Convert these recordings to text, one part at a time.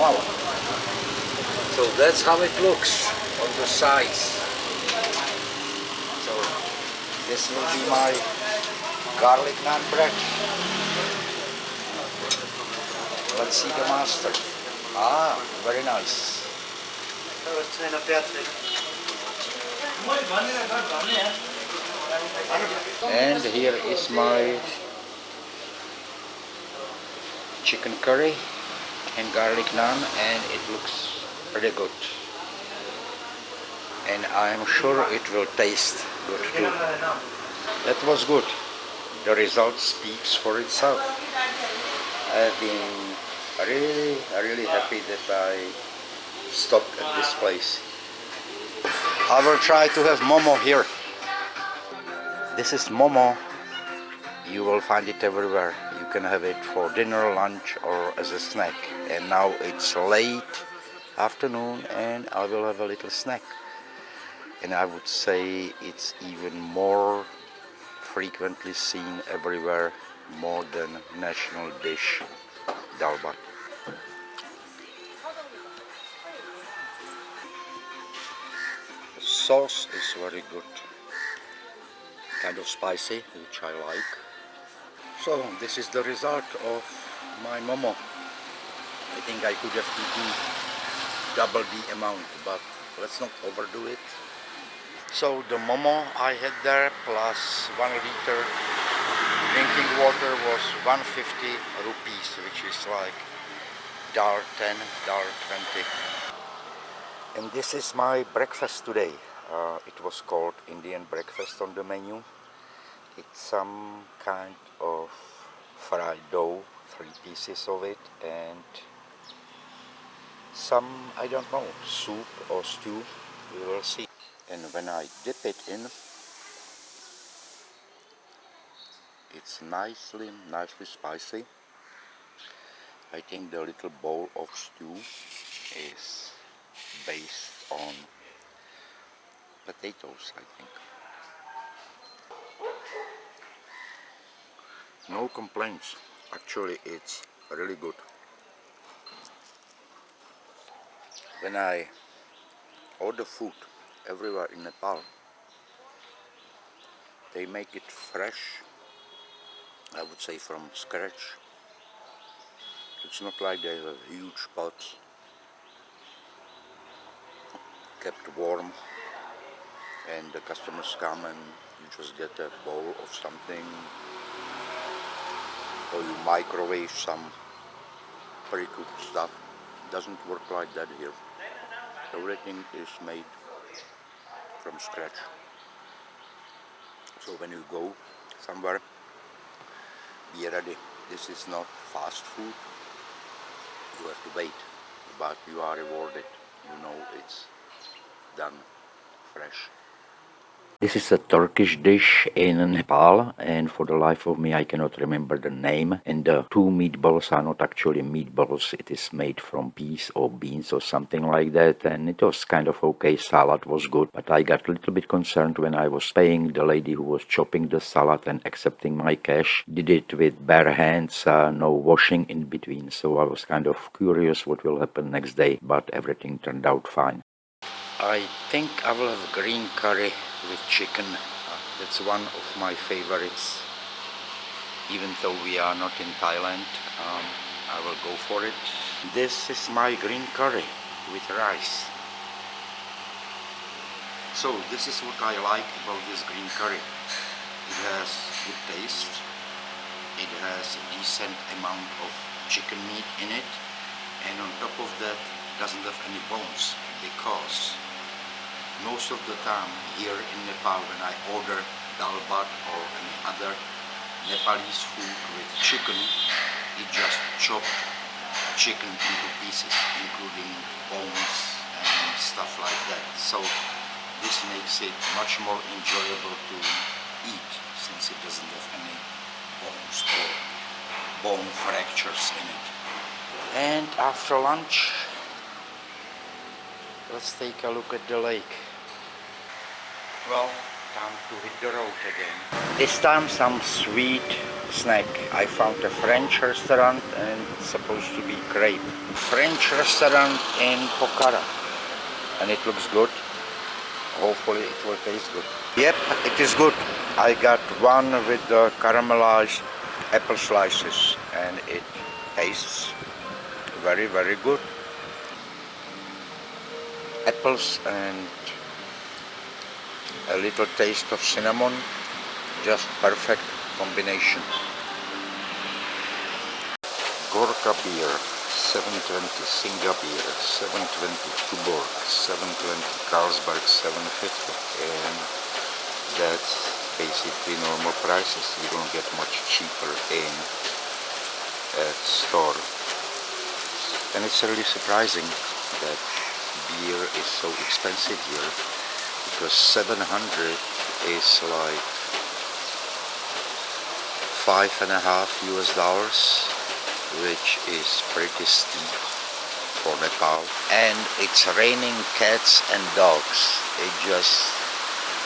Nepal. So that's how it looks on the sides. So this will be my garlic naan bread. Let's see the master. Ah, very nice. And here is my chicken curry and garlic naan, and it looks pretty good. And I'm sure it will taste good too. That was good. The result speaks for itself. I've been really happy that I stopped at this place. I will try to have momo here. This is momo. You will find it everywhere. You can have it for dinner, lunch, or as a snack. And now it's late afternoon and I will have a little snack. And I would say it's even more frequently seen everywhere, more than national dish, dal bhat. The sauce is very good, kind of spicy, which I like. So this is the result of my momo. I think I could have eaten double the amount, but let's not overdo it. So the momo I had there plus 1 liter drinking water was 150 rupees, which is like $10, $20. And this is my breakfast today. It was called Indian breakfast on the menu. It's some kind of fried dough, 3 pieces of it, and some, I don't know, soup or stew, we will see. And when I dip it in, it's nicely spicy. I think the little bowl of stew is based on potatoes, I think. No complaints. Actually, it's really good. When I order food everywhere in Nepal, they make it fresh, I would say from scratch. It's not like they have huge pots kept warm and the customers come and you just get a bowl of something, or you microwave some pre-cooked stuff. Doesn't work like that here. Everything is made from scratch. So when you go somewhere, be ready. This is not fast food. You have to wait, but you are rewarded. You know it's done fresh. This is a Turkish dish in Nepal, and for the life of me I cannot remember the name. And the 2 meatballs are not actually meatballs, it is made from peas or beans or something like that, and it was kind of okay. Salad was good, but I got a little bit concerned when I was paying. The lady who was chopping the salad and accepting my cash did it with bare hands, no washing in between, so I was kind of curious what will happen next day, but everything turned out fine. I think I will have green curry with chicken. That's one of my favorites. Even though we are not in Thailand, I will go for it. This is my green curry with rice. So this is what I like about this green curry. It has good taste. It has a decent amount of chicken meat in it, and on top of that doesn't have any bones, because most of the time here in Nepal when I order dal bhat or any other Nepalese food with chicken, it just chopped chicken into pieces, including bones and stuff like that. So this makes it much more enjoyable to eat, since it doesn't have any bones or bone fractures in it. And after lunch, let's take a look at the lake. Well, time to hit the road again. This time some sweet snack. I found a French restaurant and it's supposed to be crepe. French restaurant in Pokhara, and it looks good. Hopefully it will taste good. Yep, it is good. I got one with the caramelized apple slices, and it tastes very, very good. Apples and a little taste of cinnamon, just perfect combination. Gorka beer, 720 Singa beer, 720 Tuborg, 720 Carlsberg, 750, and that's basically normal prices. You don't get much cheaper in a store. And it's really surprising that beer is so expensive here, because 700 is like $5.5 US, which is pretty steep for Nepal. And it's raining cats and dogs. It's just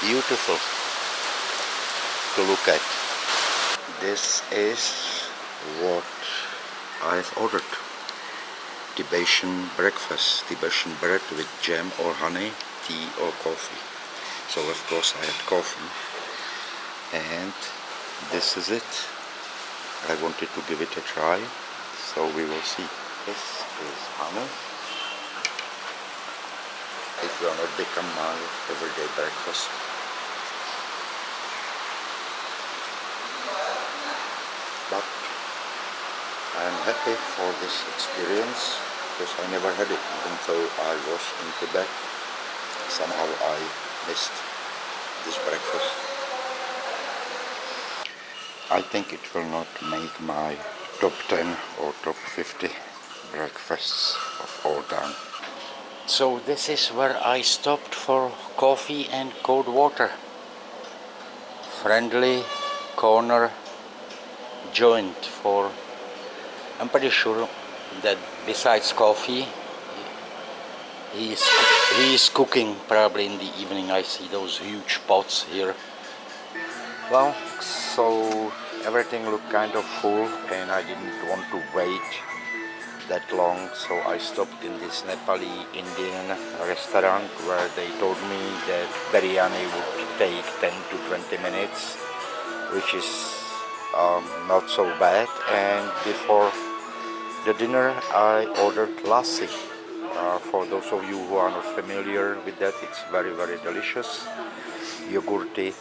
beautiful to look at. This is what I've ordered. Tibetan breakfast, Tibetan bread with jam or honey, tea or coffee. So of course I had coffee, and this is it. I wanted to give it a try, so we will see. This is honey. It will not become my everyday breakfast. But I am happy for this experience, because I never had it, even though I was in Tibet. Somehow I missed this breakfast. I think it will not make my top 10 or top 50 breakfasts of all time. So this is where I stopped for coffee and cold water. Friendly corner joint for, I'm pretty sure that besides coffee, he is cooking probably in the evening. I see those huge pots here. Well, so everything looked kind of full, and I didn't want to wait that long, so I stopped in this Nepali Indian restaurant where they told me that biryani would take 10 to 20 minutes, which is not so bad. And before the dinner I ordered lassi. For those of you who are not familiar with that, it's very, very delicious yogurty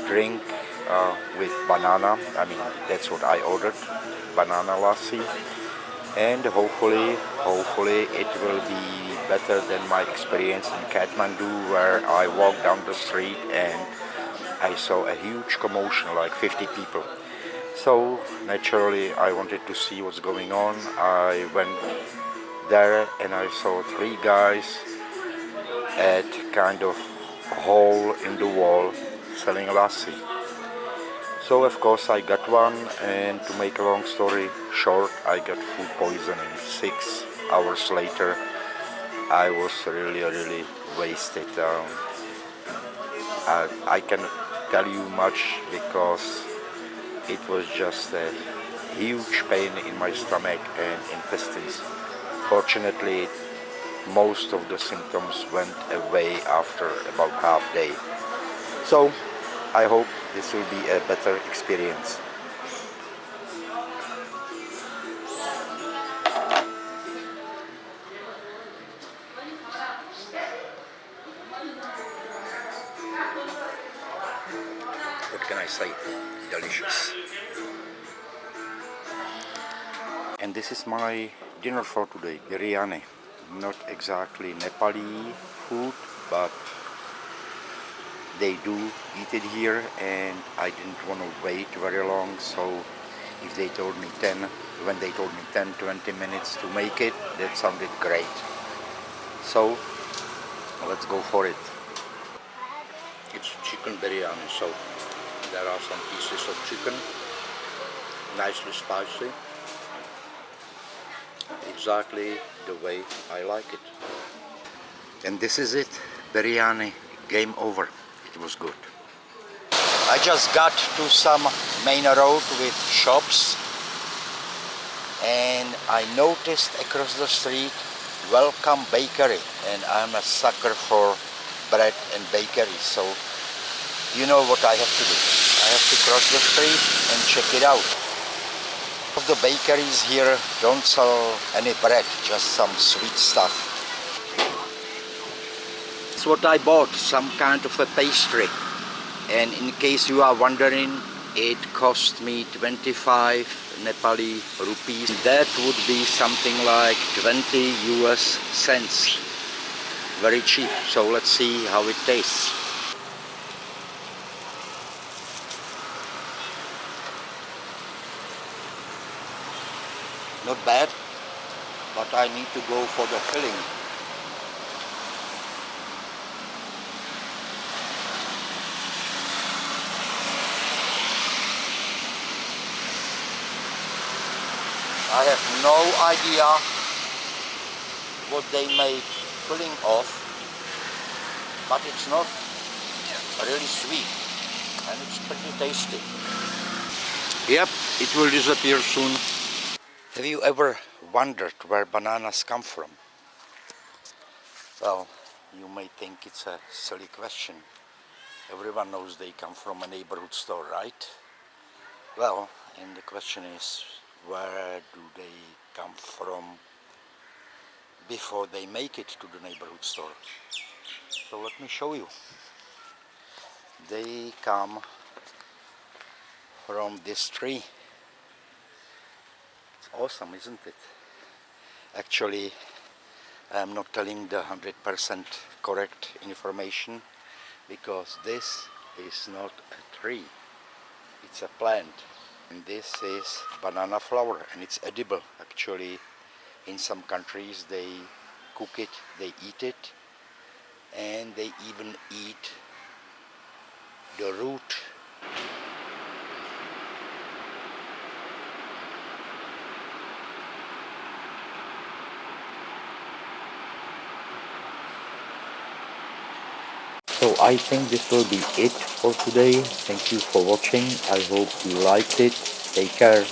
drink with banana. I mean, that's what I ordered, banana lassi. And hopefully it will be better than my experience in Kathmandu, where I walked down the street and I saw a huge commotion, like 50 people. So naturally I wanted to see what's going on. I went there and I saw 3 guys at kind of hole in the wall selling lassi. So of course I got one, and to make a long story short, I got food poisoning. 6 hours later I was really wasted. I cannot tell you much, because it was just a huge pain in my stomach and intestines. Fortunately, most of the symptoms went away after about half day. So I hope this will be a better experience. What can I say? Delicious. And this is my dinner for today, biryani. Not exactly Nepali food, but they do eat it here, and I didn't want to wait very long, so if they told me 10-20 minutes to make it, that sounded great. So let's go for it. It's chicken biryani, so there are some pieces of chicken, nicely spicy, exactly the way I like it. And this is it, biryani, game over. It was good. I just got to some main road with shops, and I noticed across the street, Welcome Bakery, and I'm a sucker for bread and bakery, so you know what I have to do. I have to cross the street and check it out. The bakeries here don't sell any bread, just some sweet stuff. That's what I bought, some kind of a pastry. And in case you are wondering, it cost me 25 Nepali rupees. That would be something like 20 US cents. Very cheap. So let's see how it tastes. Not bad, but I need to go for the filling. I have no idea what they made filling of, but it's not really sweet and it's pretty tasty. Yep, it will disappear soon. Have you ever wondered where bananas come from? Well, you may think it's a silly question. Everyone knows they come from a neighborhood store, right? Well, and the question is, where do they come from before they make it to the neighborhood store? So let me show you. They come from this tree. It's awesome, isn't it? Actually, I'm not telling the 100% correct information because this is not a tree, it's a plant. And this is banana flower and it's edible. Actually, in some countries they cook it, they eat it, and they even eat the root. So I think this will be it for today. Thank you for watching. I hope you liked it. Take care.